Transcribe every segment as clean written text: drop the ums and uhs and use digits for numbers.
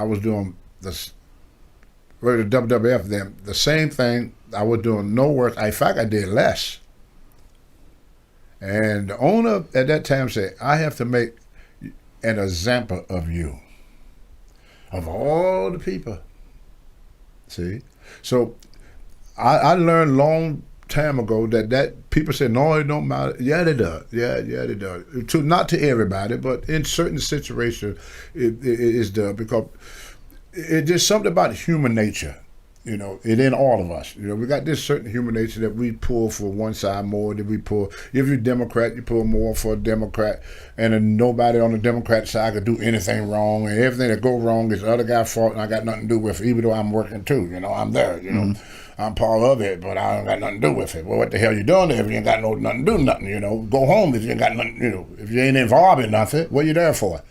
I was doing this, the WWF then, the same thing. I was doing no work. In fact, I did less. And the owner at that time said, I have to make an example of you, of all the people. See? So I learned long time ago that people say, no, it don't matter. Yeah, it does. Yeah, it does. Not to everybody, but in certain situations, it does, because it's just something about human nature. It in all of us. We got this certain human nature that we pull for one side more than we pull. If you're Democrat, you pull more for a Democrat, and then nobody on the Democrat side could do anything wrong, and everything that go wrong is the other guy's fault, and I got nothing to do with it, even though I'm working too. I'm there. I'm part of it, but I don't got nothing to do with it. Well, what the hell you doing there if you ain't got nothing to do nothing? Go home if you ain't got nothing. If you ain't involved in nothing, what you there for?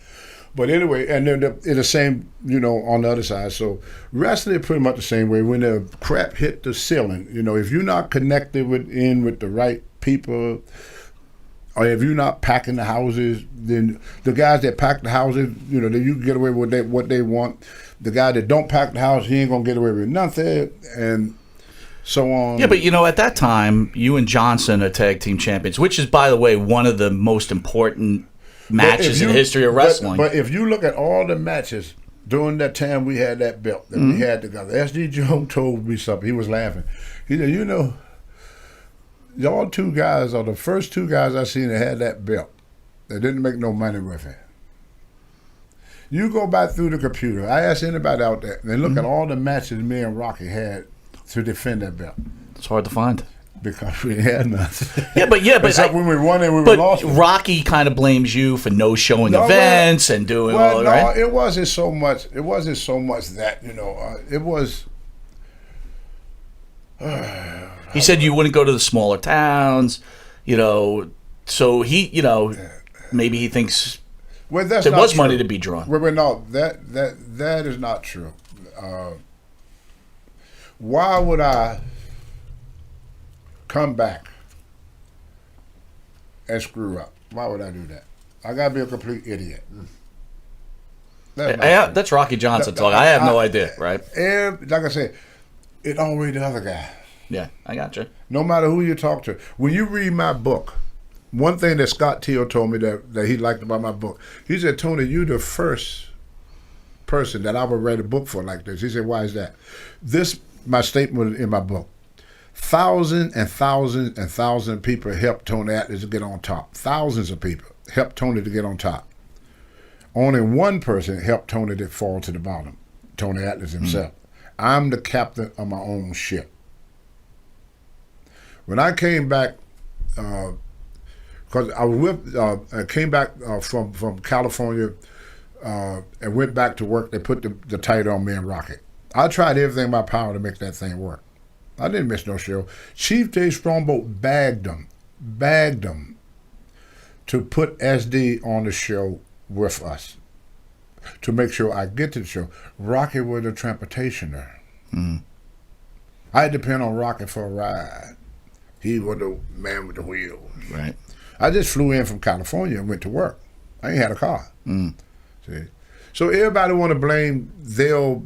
But anyway, and then it's the same, on the other side. So wrestling is pretty much the same way. When the crap hit the ceiling, if you're not connected with the right people, or if you're not packing the houses, then the guys that pack the houses, you can get away with what they want. The guy that don't pack the house, he ain't gonna get away with nothing, and so on. Yeah, but at that time, you and Johnson are tag team champions, which is, by the way, one of the most important matches in the history of wrestling. But if you look at all the matches during that time we had that belt that we had together, SD Jones told me something. He was laughing. He said, y'all two guys are the first two guys I seen that had that belt that didn't make no money with it. You go back through the computer. I asked anybody out there, and look at all the matches me and Rocky had to defend that belt. It's hard to find. Because we had nothing. Yeah, but except when we won and we lost. But Rocky kind of blames you for showing events and doing all that. Right? It wasn't so much. It wasn't so much that it was. He said you wouldn't go to the smaller towns, So he, maybe he thinks there was money to be drawn. Well, no, that is not true. Why would I come back and screw up? Why would I do that? I gotta be a complete idiot. That's Rocky Johnson talk. I have no idea, right? Like I said, it always the other guy. Yeah, I got you. No matter who you talk to, when you read my book, one thing that Scott Teal told me that he liked about my book, he said, Tony, you the first person that I would write a book for like this. He said, why is that? My statement in my book. Thousands and thousands and thousands of people helped Tony Atlas to get on top. Thousands of people helped Tony to get on top. Only one person helped Tony to fall to the bottom, Tony Atlas himself. I'm the captain of my own ship. When I came back, because I came back from California and went back to work, they put the title on me and Rocket. I tried everything in my power to make that thing work. I didn't miss no show. Chief Dave Strongbow begged him to put SD on the show with us to make sure I get to the show. Rocky was the transportationer. I depend on Rocky for a ride. He was the man with the wheels. Right. I just flew in from California and went to work. I ain't had a car. See? So everybody want to blame their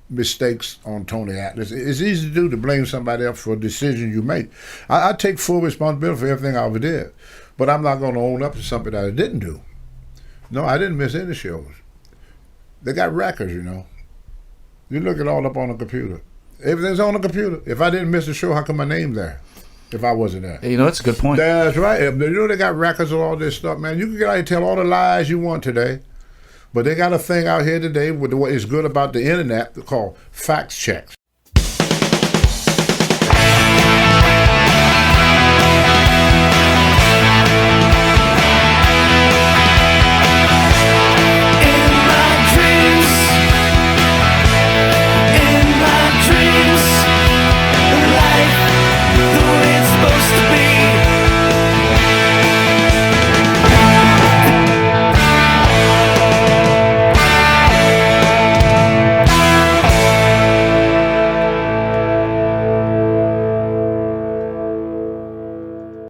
mistakes on Tony Atlas. It's easy to do to blame somebody else for a decision you make. I take full responsibility for everything I ever did, but I'm not going to own up to something that I didn't do. No, I didn't miss any shows. They got records, You look it all up on the computer. Everything's on the computer. If I didn't miss a show, how come my name there? If I wasn't there. That's a good point. That's right. They got records of all this stuff, man. You can get out here and tell all the lies you want today. But they got a thing out here today with what is good about the internet called fact checks.